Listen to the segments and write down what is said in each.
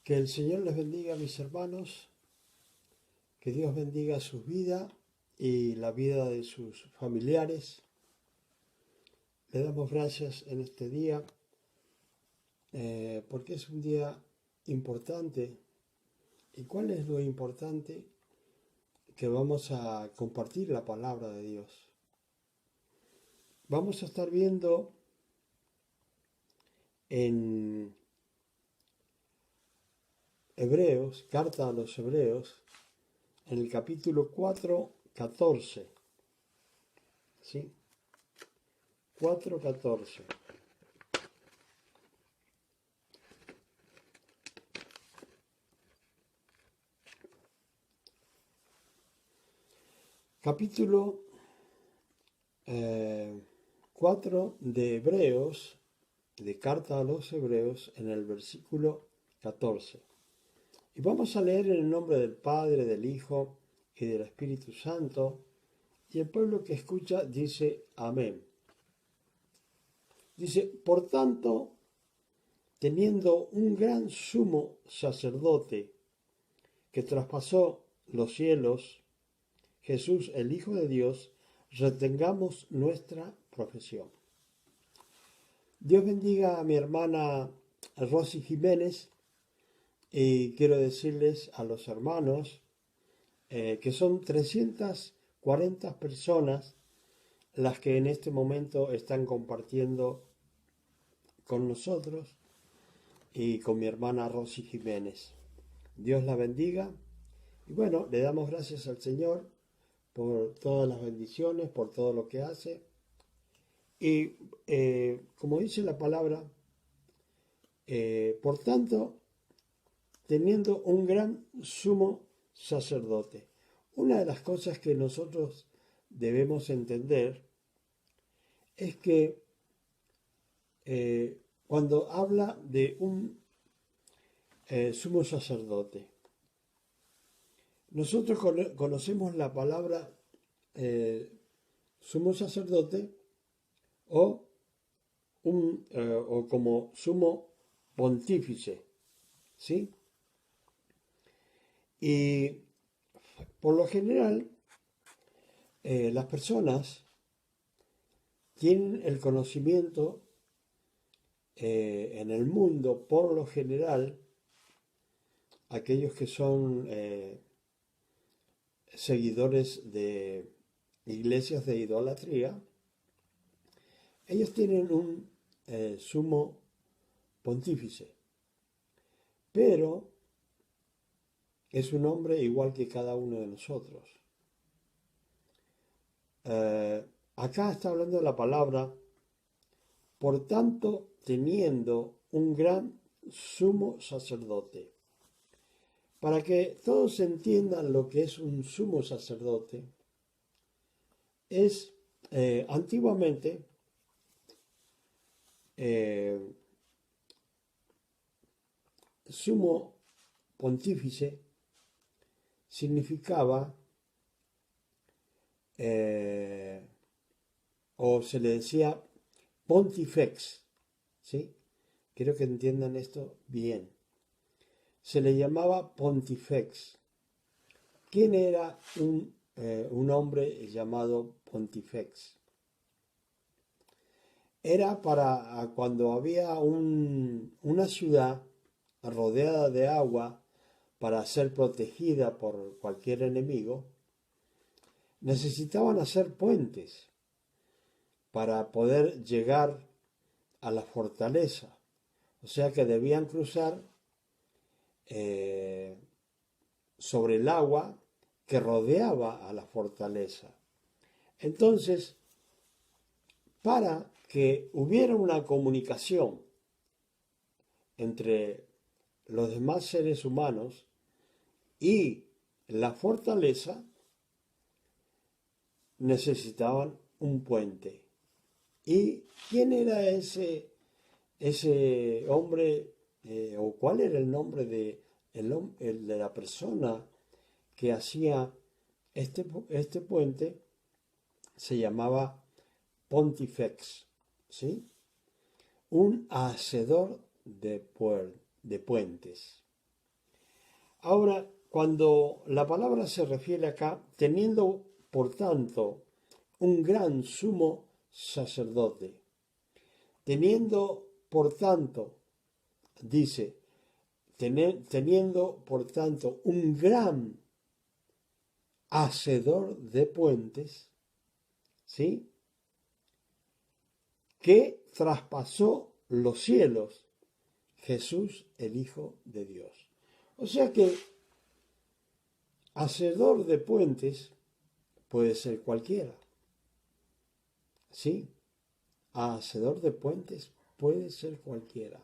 Que el Señor les bendiga, mis hermanos, que Dios bendiga su vida y la vida de sus familiares. Le damos gracias en este día porque es un día importante. ¿Y cuál es lo importante? Que vamos a compartir la palabra de Dios. Vamos a estar viendo en Hebreos, carta a los Hebreos, en el capítulo 4, 14. ¿Sí? 4, 14. Capítulo 4 de Hebreos, de carta a los Hebreos, en el versículo 14. Y vamos a leer en el nombre del Padre, del Hijo y del Espíritu Santo. Y el pueblo que escucha dice amén. Dice, por tanto, teniendo un gran sumo sacerdote que traspasó los cielos, Jesús, el Hijo de Dios, retengamos nuestra profesión. Dios bendiga a mi hermana Rosy Jiménez y quiero decirles a los hermanos que son 340 personas las que en este momento están compartiendo con nosotros y con mi hermana Rosy Jiménez. Dios la bendiga y bueno, le damos gracias al Señor por todas las bendiciones, por todo lo que hace. Y como dice la palabra, por tanto, teniendo un gran sumo sacerdote. Una de las cosas que nosotros debemos entender es que cuando habla de un sumo sacerdote, nosotros conocemos la palabra sumo sacerdote o como sumo pontífice, ¿sí? Y por lo general, las personas tienen el conocimiento en el mundo, por lo general, aquellos que son seguidores de iglesias de idolatría, ellos tienen un sumo pontífice, pero es un hombre igual que cada uno de nosotros. Acá está hablando la palabra, por tanto, teniendo un gran sumo sacerdote. Para que todos entiendan lo que es un sumo sacerdote, es antiguamente sumo pontífice significaba o se le decía pontifex, ¿sí? Quiero que entiendan esto bien. Se le llamaba pontifex. ¿Quién era un hombre llamado pontifex? Era para cuando había una ciudad rodeada de agua para ser protegida por cualquier enemigo, necesitaban hacer puentes para poder llegar a la fortaleza. O sea que debían cruzar sobre el agua que rodeaba a la fortaleza. Entonces, para que hubiera una comunicación entre los demás seres humanos y la fortaleza, necesitaban un puente. ¿Y quién era ese hombre o cuál era el nombre de la persona que hacía este puente? Se llamaba pontifex, ¿sí? Un hacedor de puentes. Ahora, cuando la palabra se refiere acá, teniendo por tanto un gran sumo sacerdote, teniendo por tanto, dice, teniendo por tanto un gran hacedor de puentes, ¿sí? Que traspasó los cielos, Jesús el Hijo de Dios. O sea que hacedor de puentes puede ser cualquiera, ¿sí? Hacedor de puentes puede ser cualquiera.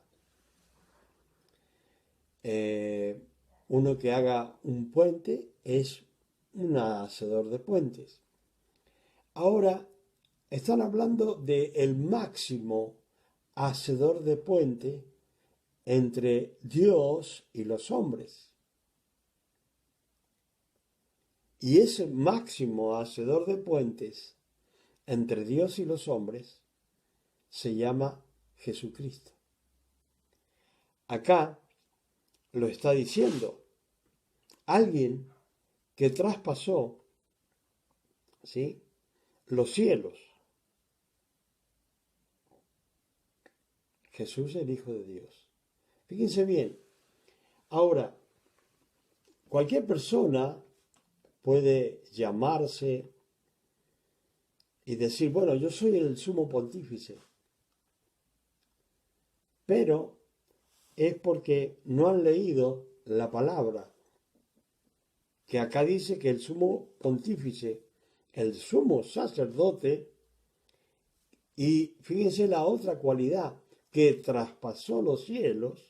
Uno que haga un puente es un hacedor de puentes. Ahora, están hablando de el máximo hacedor de puente entre Dios y los hombres. Y ese máximo hacedor de puentes entre Dios y los hombres se llama Jesucristo. Acá lo está diciendo alguien que traspasó, ¿sí?, los cielos. Jesús el Hijo de Dios. Fíjense bien. Ahora, cualquier persona puede llamarse y decir, bueno, yo soy el sumo pontífice. Pero es porque no han leído la palabra, que acá dice que el sumo pontífice, el sumo sacerdote, y fíjense la otra cualidad, que traspasó los cielos,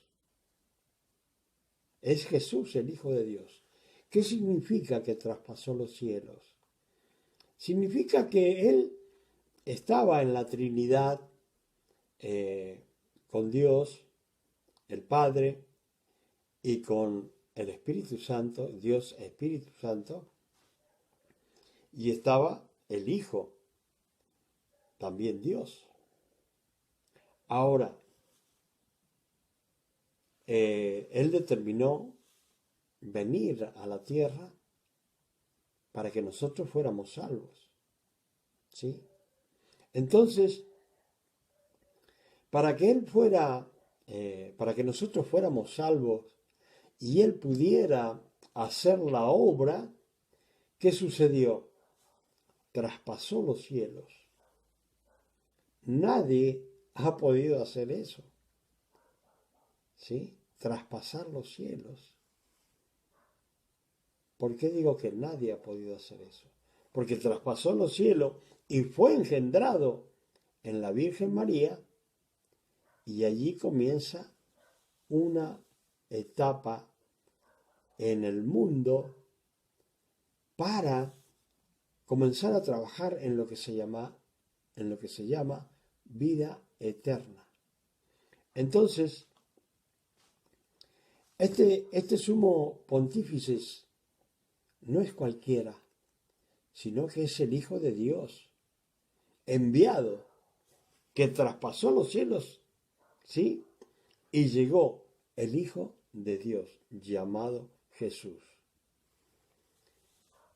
es Jesús, el Hijo de Dios. ¿Qué significa que traspasó los cielos? Significa que Él estaba en la Trinidad con Dios, el Padre, y con el Espíritu Santo, Dios Espíritu Santo, y estaba el Hijo, también Dios. Ahora, Él determinó venir a la tierra para que nosotros fuéramos salvos. ¿Sí? Entonces, para que Él fuera, para que nosotros fuéramos salvos y Él pudiera hacer la obra, ¿qué sucedió? Traspasó los cielos. Nadie ha podido hacer eso. ¿Sí? Traspasar los cielos. ¿Por qué digo que nadie ha podido hacer eso? Porque traspasó los cielos y fue engendrado en la Virgen María, y allí comienza una etapa en el mundo para comenzar a trabajar en lo que se llama vida eterna. Entonces, este sumo pontífice no es cualquiera, sino que es el Hijo de Dios, enviado, que traspasó los cielos, ¿sí? Y llegó el Hijo de Dios, llamado Jesús.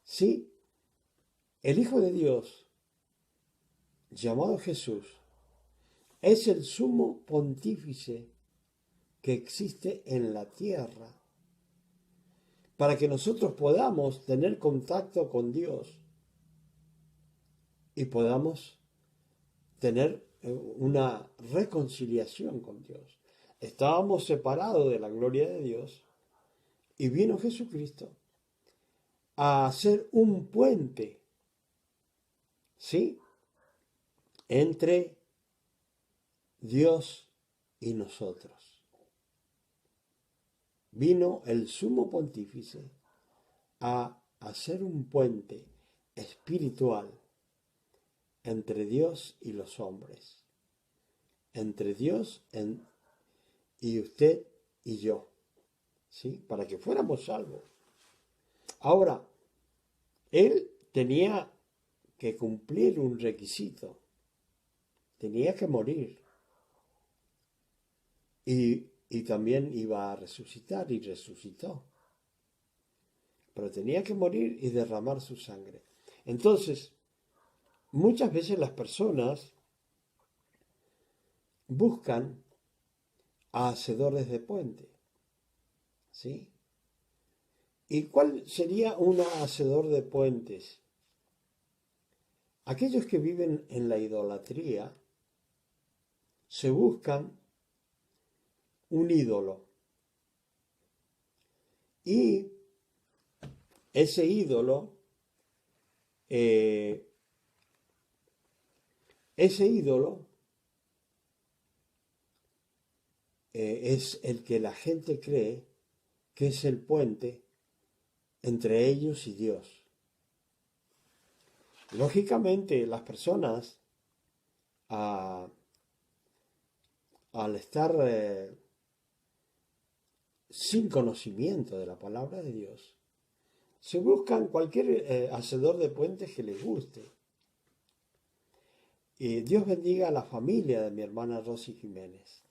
Sí, el Hijo de Dios, llamado Jesús, es el sumo pontífice que existe en la tierra para que nosotros podamos tener contacto con Dios y podamos tener una reconciliación con Dios. Estábamos separados de la gloria de Dios y vino Jesucristo a hacer un puente, ¿sí?, entre Dios y nosotros. Vino el sumo pontífice a hacer un puente espiritual entre Dios y los hombres, entre Dios y usted y yo, ¿sí?, para que fuéramos salvos. Ahora, Él tenía que cumplir un requisito, tenía que morir y también iba a resucitar y resucitó. pero tenía que morir y derramar su sangre. Entonces, muchas veces las personas buscan a hacedores de puente, ¿sí? ¿Y cuál sería un hacedor de puentes? Aquellos que viven en la idolatría se buscan un ídolo y ese ídolo, eh, ese ídolo es el que la gente cree que es el puente entre ellos y Dios. Lógicamente, las personas, al estar sin conocimiento de la palabra de Dios, se buscan cualquier hacedor de puentes que les guste. Y Dios bendiga a la familia de mi hermana Rosy Jiménez.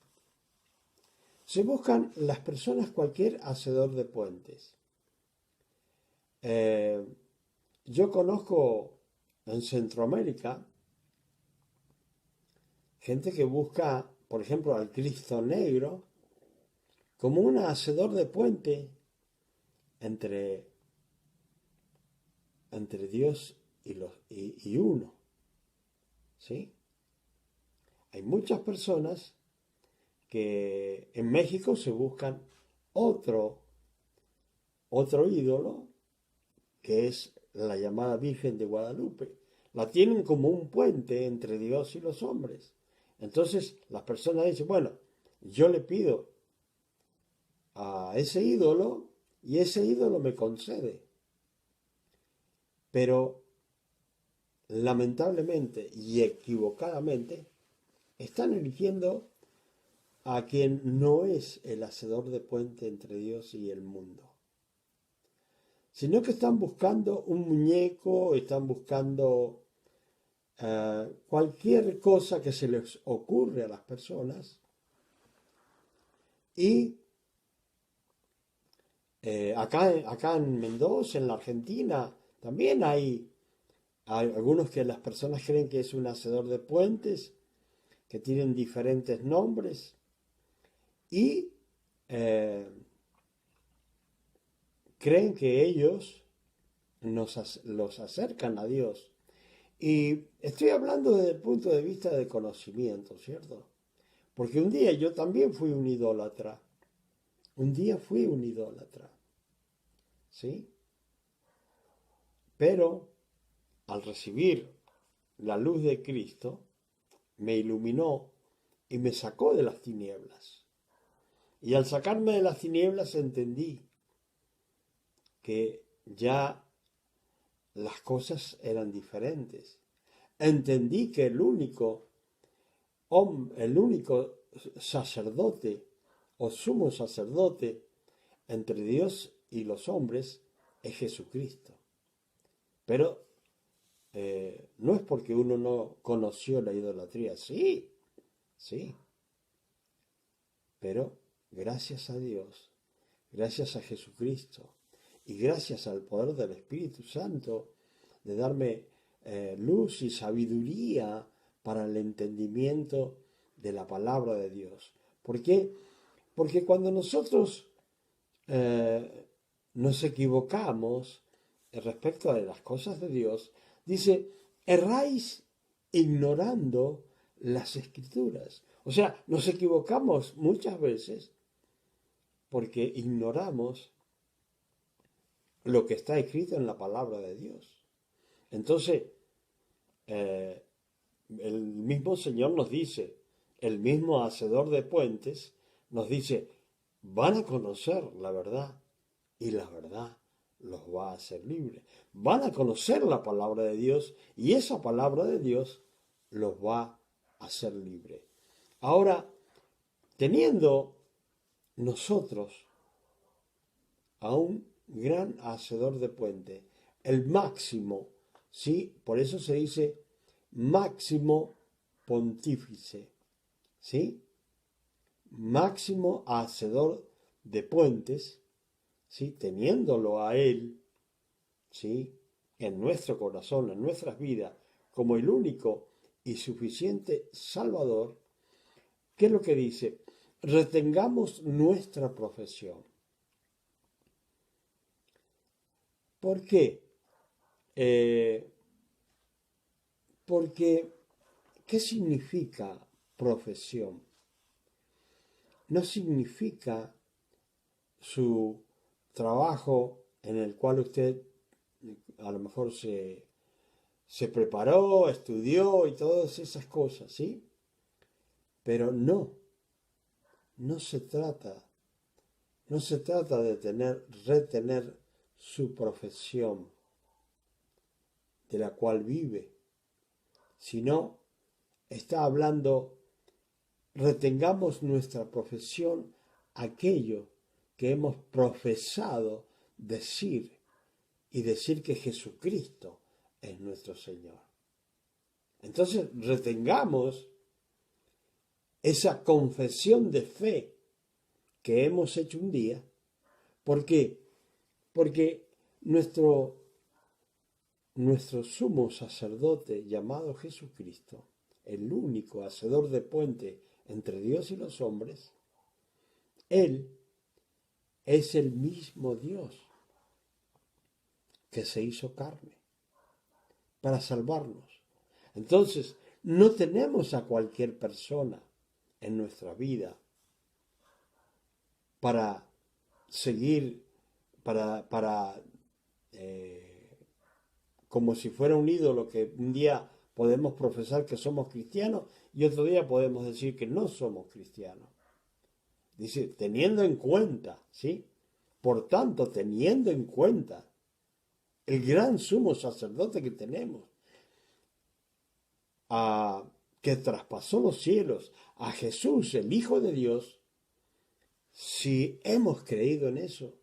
Se buscan las personas cualquier hacedor de puentes. Yo conozco en Centroamérica gente que busca, por ejemplo, al Cristo Negro como un hacedor de puente entre Dios y uno. ¿Sí? Hay muchas personas que en México se buscan otro ídolo, que es la llamada Virgen de Guadalupe. La tienen como un puente entre Dios y los hombres. Entonces las personas dicen, bueno, yo le pido a ese ídolo y ese ídolo me concede. Pero lamentablemente y equivocadamente están eligiendo a quien no es el hacedor de puente entre Dios y el mundo, sino que están buscando un muñeco, están buscando cualquier cosa que se les ocurre a las personas y acá en Mendoza, en la Argentina, también hay algunos que las personas creen que es un hacedor de puentes, que tienen diferentes nombres y creen que ellos los acercan a Dios. Y estoy hablando desde el punto de vista de conocimiento, ¿cierto? Porque un día yo también fui un idólatra. Un día fui un idólatra. ¿Sí? Pero al recibir la luz de Cristo, me iluminó y me sacó de las tinieblas. Y al sacarme de las tinieblas entendí que ya las cosas eran diferentes. Entendí que el único sacerdote o sumo sacerdote entre Dios y los hombres es Jesucristo. Pero no es porque uno no conoció la idolatría, sí, pero gracias a Dios, gracias a Jesucristo y gracias al poder del Espíritu Santo de darme luz y sabiduría para el entendimiento de la palabra de Dios. ¿Por qué? Porque cuando nosotros nos equivocamos respecto de las cosas de Dios, dice, erráis ignorando las escrituras. O sea, nos equivocamos muchas veces porque ignoramos lo que está escrito en la palabra de Dios. Entonces, el mismo Señor nos dice, el mismo hacedor de puentes nos dice, van a conocer la verdad y la verdad los va a hacer libres. Van a conocer la palabra de Dios y esa palabra de Dios los va a hacer libres. Ahora, teniendo nosotros a un gran hacedor de puente, el máximo, ¿sí? Por eso se dice máximo pontífice, ¿sí? Máximo hacedor de puentes, ¿sí? Teniéndolo a él ¿sí?, en nuestro corazón, en nuestras vidas, como el único y suficiente Salvador, ¿qué es lo que dice? Retengamos nuestra profesión. ¿Por qué? Eh, Porque, ¿qué significa profesión? No significa su trabajo en el cual usted a lo mejor se preparó, estudió y todas esas cosas, ¿sí? Pero no no se trata de retener su profesión de la cual vive, sino está hablando, retengamos nuestra profesión, aquello que hemos profesado decir y decir que Jesucristo es nuestro Señor. Entonces retengamos esa confesión de fe que hemos hecho un día. ¿Por qué? Porque nuestro sumo sacerdote llamado Jesucristo, el único hacedor de puente entre Dios y los hombres, Él es el mismo Dios que se hizo carne para salvarnos. Entonces, no tenemos a cualquier persona en nuestra vida para seguir, como si fuera un ídolo que un día podemos profesar que somos cristianos y otro día podemos decir que no somos cristianos. Dice, teniendo en cuenta, ¿sí? Por tanto, teniendo en cuenta el gran sumo sacerdote que tenemos, que traspasó los cielos, a Jesús, el Hijo de Dios, si hemos creído en eso,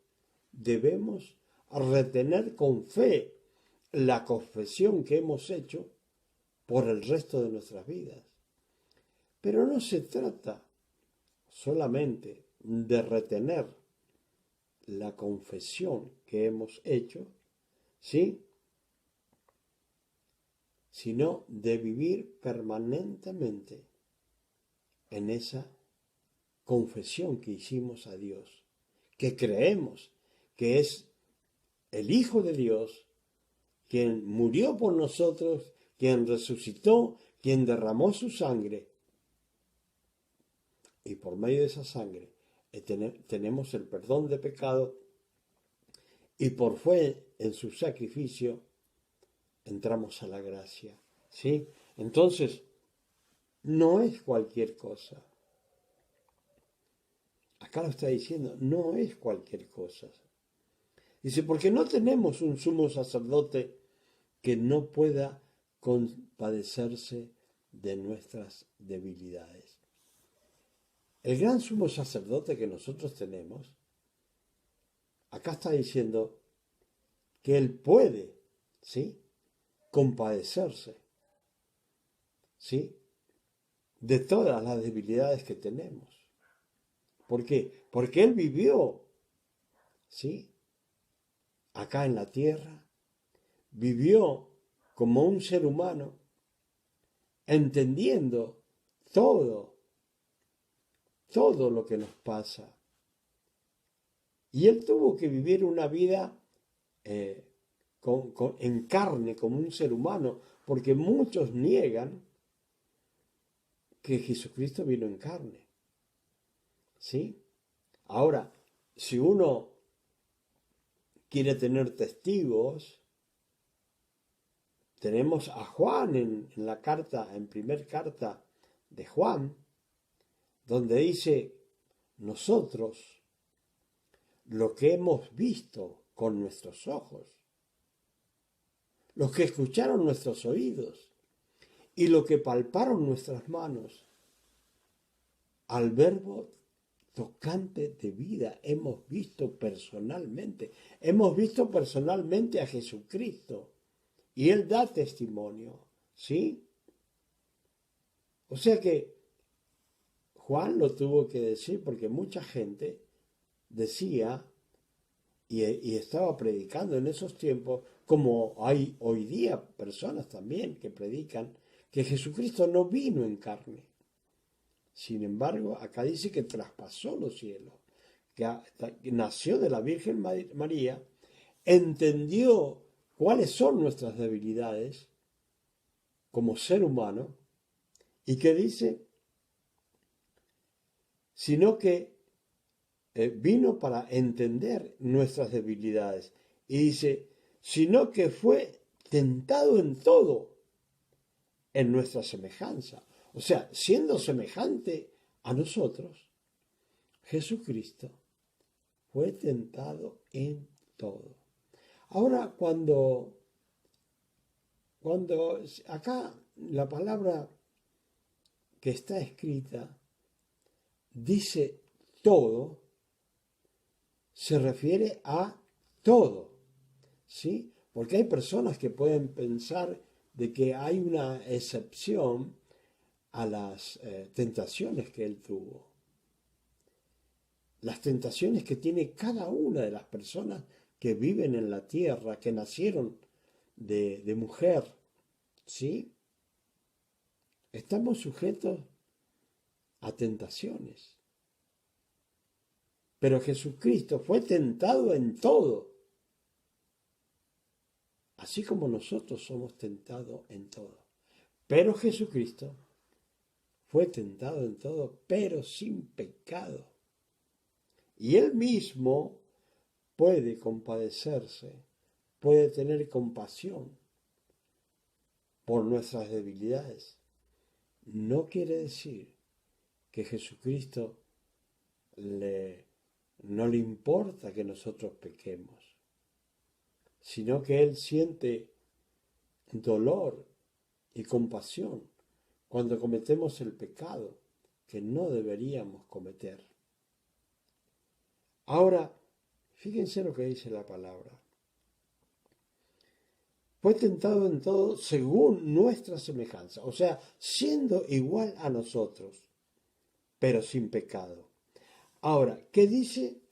debemos retener con fe la confesión que hemos hecho por el resto de nuestras vidas. Pero no se trata solamente de retener la confesión que hemos hecho, ¿sí?, sino de vivir permanentemente en esa confesión que hicimos a Dios, que creemos que es el Hijo de Dios, quien murió por nosotros, quien resucitó, quien derramó su sangre, y por medio de esa sangre tenemos el perdón de pecado, y por fe en su sacrificio entramos a la gracia, ¿sí? Entonces, no es cualquier cosa. Acá lo está diciendo, no es cualquier cosa. Dice, porque no tenemos un sumo sacerdote que no pueda compadecerse de nuestras debilidades. El gran sumo sacerdote que nosotros tenemos, acá está diciendo que él puede, ¿sí?, compadecerse, ¿sí?, de todas las debilidades que tenemos. ¿Por qué? Porque él vivió, ¿sí?, acá en la tierra, vivió como un ser humano, entendiendo todo lo que nos pasa. Y él tuvo que vivir una vida en carne, como un ser humano, porque muchos niegan que Jesucristo vino en carne. ¿Sí? Ahora, si uno quiere tener testigos, tenemos a Juan en la carta, en primer carta de Juan, donde dice, nosotros, lo que hemos visto con nuestros ojos, lo que escucharon nuestros oídos y lo que palparon nuestras manos, al verbo tocante de vida hemos visto personalmente a Jesucristo y Él da testimonio, ¿sí? O sea que Juan lo tuvo que decir porque mucha gente decía y estaba predicando en esos tiempos, como hay hoy día personas también que predican, que Jesucristo no vino en carne. Sin embargo, acá dice que traspasó los cielos, que nació de la Virgen María, entendió cuáles son nuestras debilidades como ser humano, y que dice, sino que vino para entender nuestras debilidades. Y dice, sino que fue tentado en todo en nuestra semejanza. O sea, siendo semejante a nosotros, Jesucristo fue tentado en todo. Ahora, cuando acá la palabra que está escrita dice todo, se refiere a todo, ¿sí? Porque hay personas que pueden pensar de que hay una excepción a las tentaciones que él tuvo. Las tentaciones que tiene cada una de las personas que viven en la tierra, que nacieron de mujer, ¿sí? Estamos sujetos a tentaciones. Pero Jesucristo fue tentado en todo, así como nosotros somos tentados en todo. Pero Jesucristo fue tentado en todo, pero sin pecado. Y él mismo puede compadecerse, puede tener compasión por nuestras debilidades. No quiere decir que Jesucristo no le importa que nosotros pequemos, sino que él siente dolor y compasión cuando cometemos el pecado que no deberíamos cometer. Ahora, fíjense lo que dice la palabra. Fue tentado en todo según nuestra semejanza, o sea, siendo igual a nosotros, pero sin pecado. Ahora, ¿qué dice?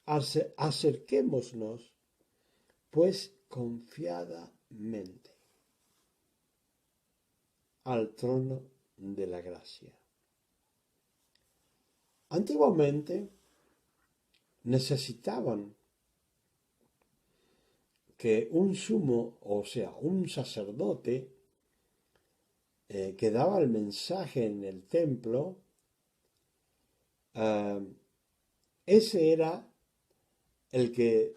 Acerquémonos, pues, confiadamente al trono de la gracia. Antiguamente necesitaban que un sumo, o sea, un sacerdote, que daba el mensaje en el templo, ese era el que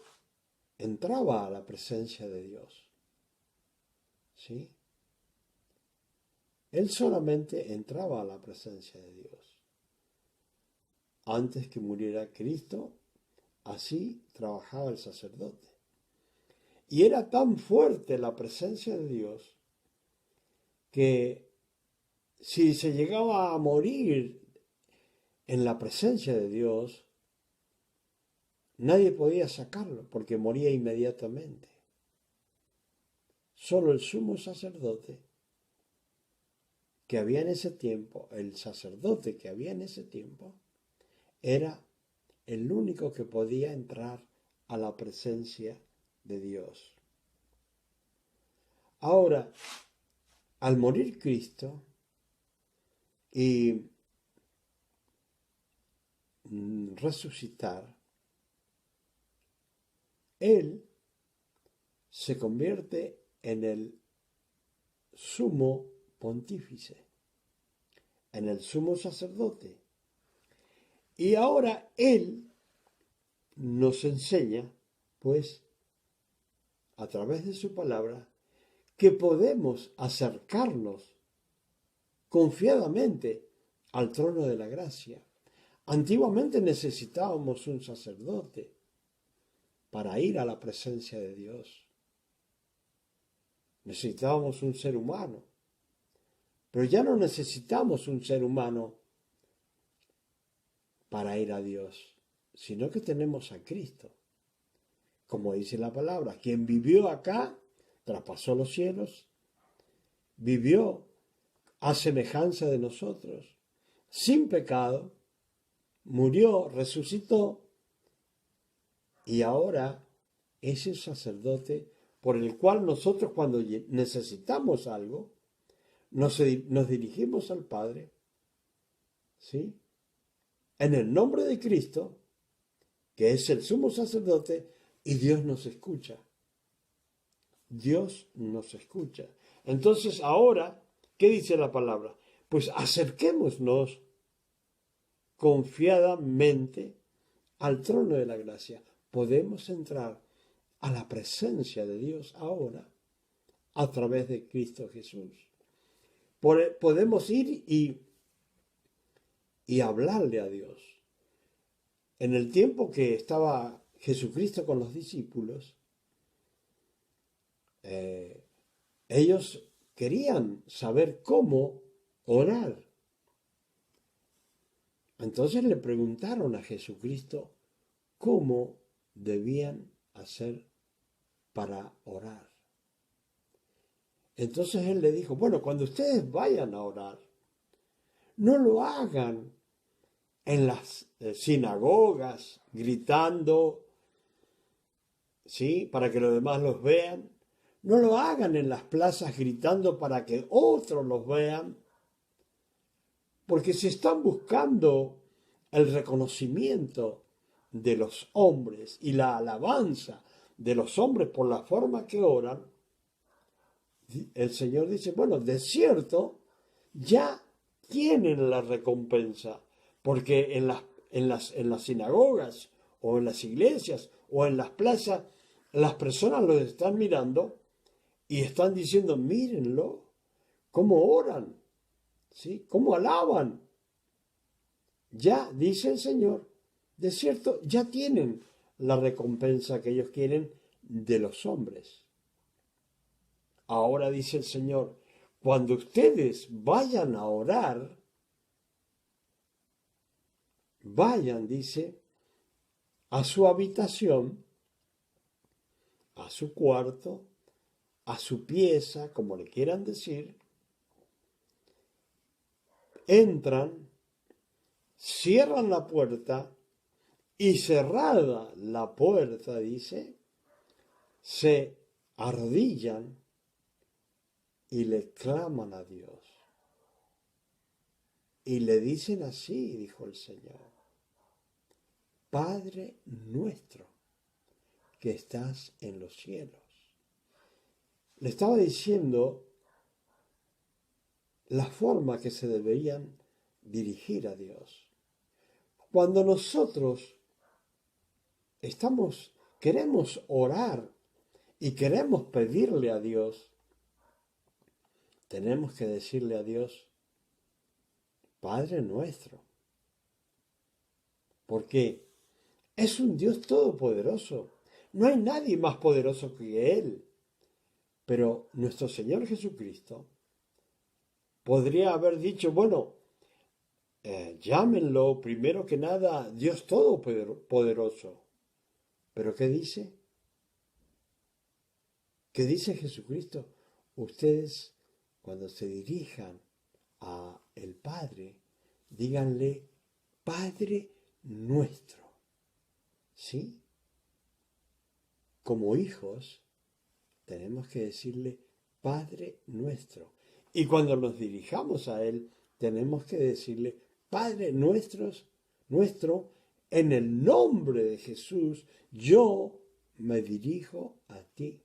entraba a la presencia de Dios. ¿Sí? Él solamente entraba a la presencia de Dios. Antes que muriera Cristo, así trabajaba el sacerdote. Y era tan fuerte la presencia de Dios que si se llegaba a morir en la presencia de Dios, nadie podía sacarlo porque moría inmediatamente. Solo el sumo sacerdote que había en ese tiempo, el sacerdote que había en ese tiempo, era el único que podía entrar a la presencia de Dios. Ahora, al morir Cristo y resucitar, Él se convierte en el sumo pontífice, en el sumo sacerdote. Y ahora Él nos enseña, pues, a través de su palabra, que podemos acercarnos confiadamente al trono de la gracia. Antiguamente necesitábamos un sacerdote para ir a la presencia de Dios. Necesitábamos un ser humano. Pero ya no necesitamos un ser humano para ir a Dios, sino que tenemos a Cristo. Como dice la palabra, quien vivió acá, traspasó los cielos, vivió a semejanza de nosotros, sin pecado, murió, resucitó, Y ahora ese sacerdote por el cual nosotros cuando necesitamos algo, nos dirigimos al Padre, ¿sí? En el nombre de Cristo, que es el sumo sacerdote, y Dios nos escucha. Dios nos escucha. Entonces ahora, ¿qué dice la palabra? Pues acerquémonos confiadamente al trono de la gracia. Podemos entrar a la presencia de Dios ahora a través de Cristo Jesús. Podemos ir y hablarle a Dios. En el tiempo que estaba Jesucristo con los discípulos, ellos querían saber cómo orar. Entonces le preguntaron a Jesucristo cómo debían hacer para orar. Entonces él le dijo, bueno, cuando ustedes vayan a orar, no lo hagan en las sinagogas gritando, ¿sí? Para que los demás los vean. No lo hagan en las plazas gritando para que otros los vean. Porque si están buscando el reconocimiento de los hombres y la alabanza de los hombres por la forma que oran, el Señor dice, bueno, de cierto, ya tienen la recompensa, porque en las sinagogas o en las iglesias o en las plazas, las personas los están mirando y están diciendo, mírenlo, cómo oran, ¿sí? Cómo alaban. Ya, dice el Señor, de cierto, ya tienen la recompensa que ellos quieren de los hombres. Ahora dice el Señor, cuando ustedes vayan a orar, vayan, dice, a su habitación, a su cuarto, a su pieza, como le quieran decir, entran, cierran la puerta y cerrada la puerta, dice, se arrodillan y le claman a Dios. Y le dicen así, dijo el Señor, Padre nuestro que estás en los cielos. Le estaba diciendo la forma que se deberían dirigir a Dios. Cuando nosotros queremos orar y queremos pedirle a Dios, tenemos que decirle a Dios, Padre nuestro. Porque es un Dios todopoderoso. No hay nadie más poderoso que Él. Pero nuestro Señor Jesucristo podría haber dicho, bueno, llámenlo primero que nada Dios Todopoderoso. ¿Pero qué dice? ¿Qué dice Jesucristo? Ustedes, cuando se dirijan a el Padre, díganle Padre nuestro. ¿Sí? Como hijos, tenemos que decirle Padre nuestro. Y cuando nos dirijamos a Él, tenemos que decirle Padre nuestro, en el nombre de Jesús, yo me dirijo a ti.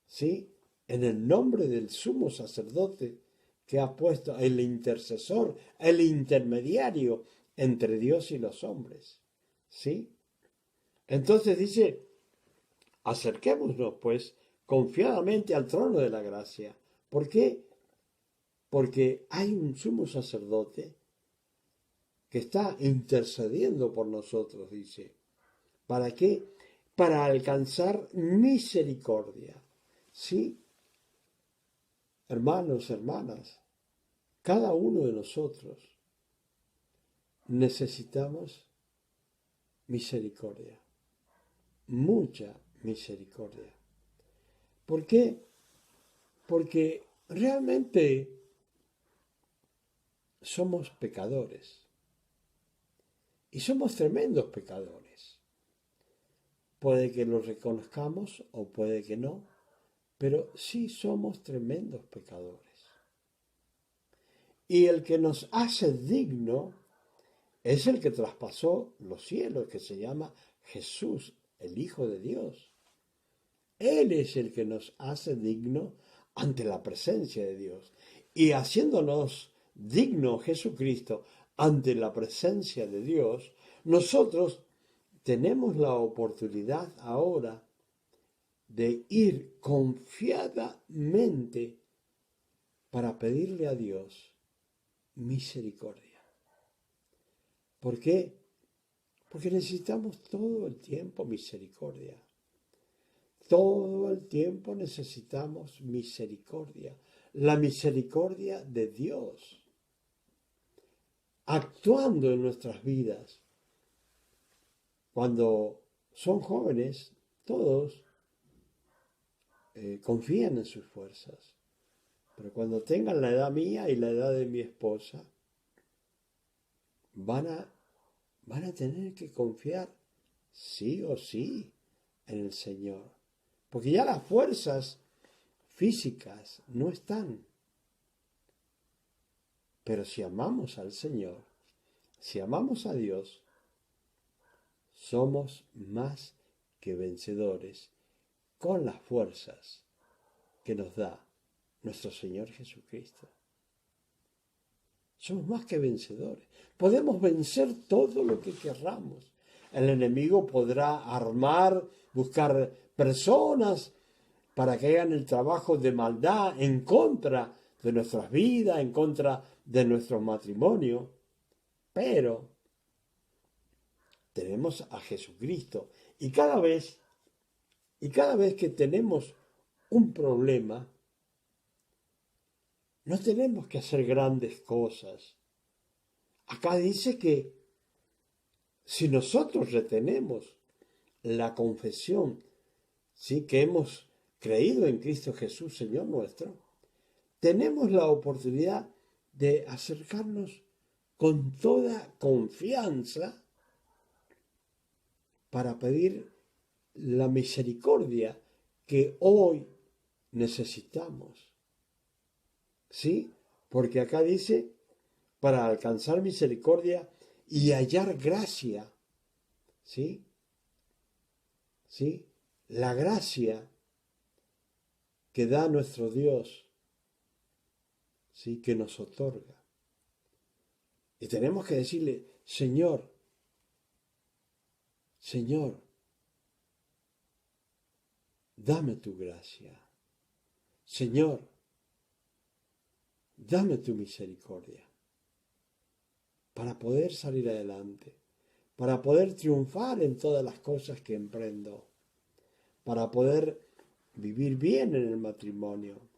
¿Sí? En el nombre del sumo sacerdote que ha puesto el intercesor, el intermediario entre Dios y los hombres. ¿Sí? Entonces dice, acerquémonos pues confiadamente al trono de la gracia. ¿Por qué? Porque hay un sumo sacerdote que está intercediendo por nosotros, dice. ¿Para qué? Para alcanzar misericordia. ¿Sí? Hermanos, hermanas, cada uno de nosotros necesitamos misericordia, mucha misericordia. ¿Por qué? Porque realmente somos pecadores Y somos tremendos pecadores. Puede que lo reconozcamos o puede que no, pero sí somos tremendos pecadores. Y el que nos hace digno es el que traspasó los cielos, que se llama Jesús, el Hijo de Dios. Él es el que nos hace digno ante la presencia de Dios. Y haciéndonos digno Jesucristo ante la presencia de Dios, nosotros tenemos la oportunidad ahora de ir confiadamente para pedirle a Dios misericordia. ¿Por qué? Porque necesitamos todo el tiempo misericordia. Todo el tiempo necesitamos misericordia. La misericordia de Dios actuando en nuestras vidas. Cuando son jóvenes, todos confían en sus fuerzas. Pero cuando tengan la edad mía y la edad de mi esposa, van a tener que confiar sí o sí en el Señor. Porque ya las fuerzas físicas no están. Pero si amamos al Señor, si amamos a Dios, somos más que vencedores con las fuerzas que nos da nuestro Señor Jesucristo. Somos más que vencedores. Podemos vencer todo lo que querramos. El enemigo podrá armar, buscar personas para que hagan el trabajo de maldad en contra de nuestras vidas, en contra de nuestro matrimonio. Pero tenemos a Jesucristo. Y cada vez que tenemos un problema, no tenemos que hacer grandes cosas. Acá dice que si nosotros retenemos la confesión, ¿sí?, que hemos creído en Cristo Jesús, Señor nuestro, tenemos la oportunidad de acercarnos con toda confianza para pedir la misericordia que hoy necesitamos. ¿Sí? Porque acá dice, para alcanzar misericordia y hallar gracia. ¿Sí? ¿Sí? La gracia que da nuestro Dios, ¿sí?, que nos otorga. Y tenemos que decirle, Señor, dame tu gracia. Señor, dame tu misericordia para poder salir adelante, para poder triunfar en todas las cosas que emprendo, para poder vivir bien en el matrimonio,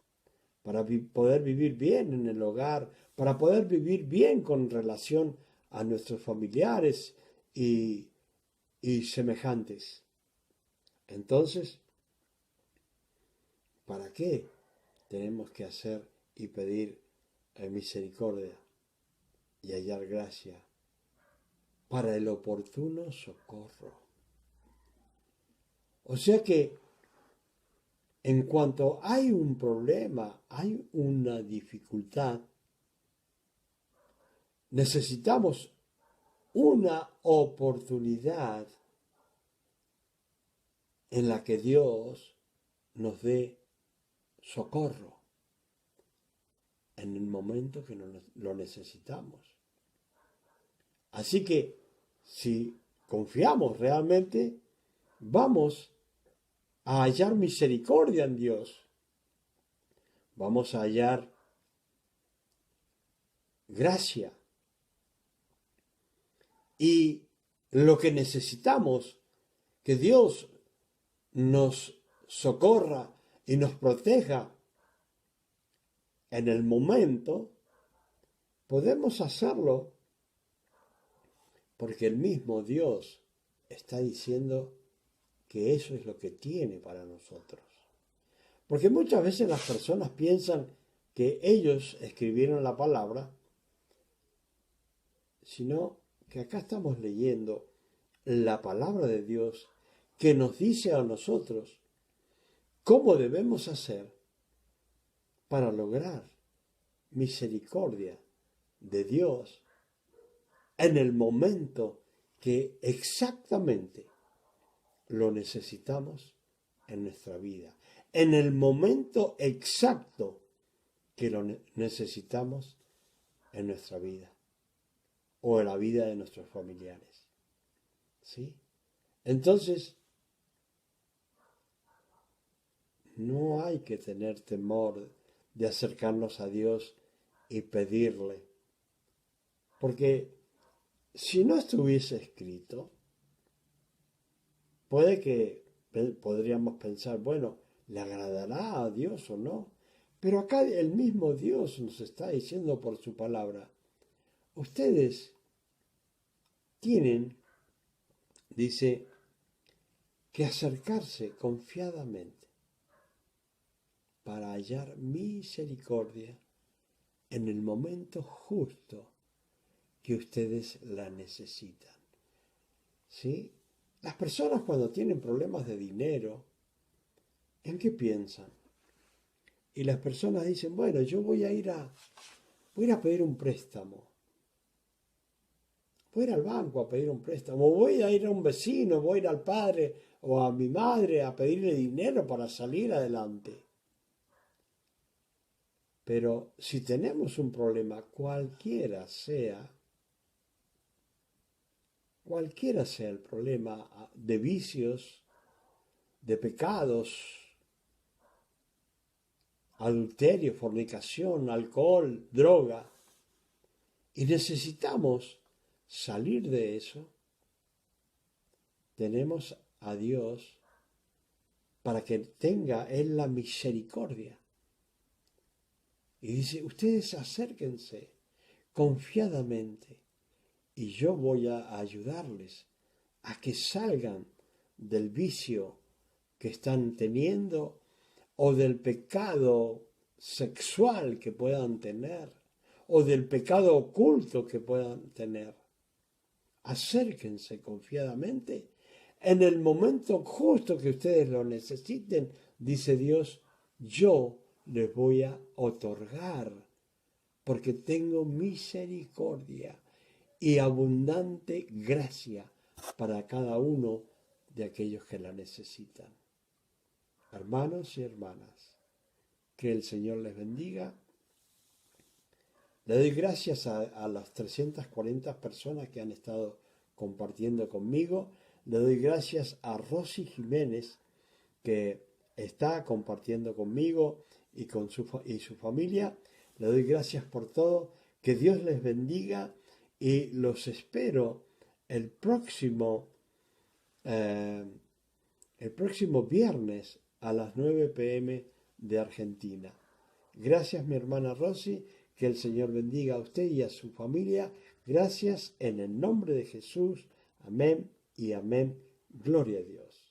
para poder vivir bien en el hogar, para poder vivir bien con relación a nuestros familiares y semejantes. Entonces, ¿para qué tenemos que hacer y pedir misericordia y hallar gracia? Para el oportuno socorro. O sea que en cuanto hay un problema, hay una dificultad, necesitamos una oportunidad en la que Dios nos dé socorro en el momento que lo necesitamos. Así que si confiamos realmente, vamos a hallar misericordia en Dios. Vamos a hallar gracia. Y lo que necesitamos, que Dios nos socorra y nos proteja en el momento, podemos hacerlo porque el mismo Dios está diciendo que eso es lo que tiene para nosotros. Porque muchas veces las personas piensan que ellos escribieron la palabra, sino que acá estamos leyendo la palabra de Dios que nos dice a nosotros cómo debemos hacer para lograr misericordia de Dios en el momento que exactamente lo necesitamos en nuestra vida, en el momento exacto que lo necesitamos en nuestra vida o en la vida de nuestros familiares. ¿Sí? Entonces, no hay que tener temor de acercarnos a Dios y pedirle, porque si no estuviese escrito, puede que podríamos pensar, bueno, ¿le agradará a Dios o no? Pero acá el mismo Dios nos está diciendo por su palabra, ustedes tienen, dice, que acercarse confiadamente para hallar misericordia en el momento justo que ustedes la necesitan. ¿Sí? Las personas cuando tienen problemas de dinero, ¿en qué piensan? Y las personas dicen, bueno, yo voy a ir a pedir un préstamo. Voy a ir al banco a pedir un préstamo. Voy a ir a un vecino, voy a ir al padre o a mi madre a pedirle dinero para salir adelante. Pero si tenemos un problema, cualquiera sea el problema de vicios, de pecados, adulterio, fornicación, alcohol, droga, y necesitamos salir de eso, tenemos a Dios para que tenga Él la misericordia. Y dice, ustedes acérquense confiadamente y yo voy a ayudarles a que salgan del vicio que están teniendo o del pecado sexual que puedan tener o del pecado oculto que puedan tener. Acérquense confiadamente en el momento justo que ustedes lo necesiten, dice Dios, yo les voy a otorgar porque tengo misericordia y abundante gracia para cada uno de aquellos que la necesitan. Hermanos y hermanas, que el Señor les bendiga. Le doy gracias a las 340 personas que han estado compartiendo conmigo. Le doy gracias a Rosy Jiménez, que está compartiendo conmigo y con su familia. Le doy gracias por todo. Que Dios les bendiga y los espero el próximo viernes a las 9 p.m. de Argentina. Gracias, mi hermana Rosy. Que el Señor bendiga a usted y a su familia. Gracias en el nombre de Jesús. Amén y amén. Gloria a Dios.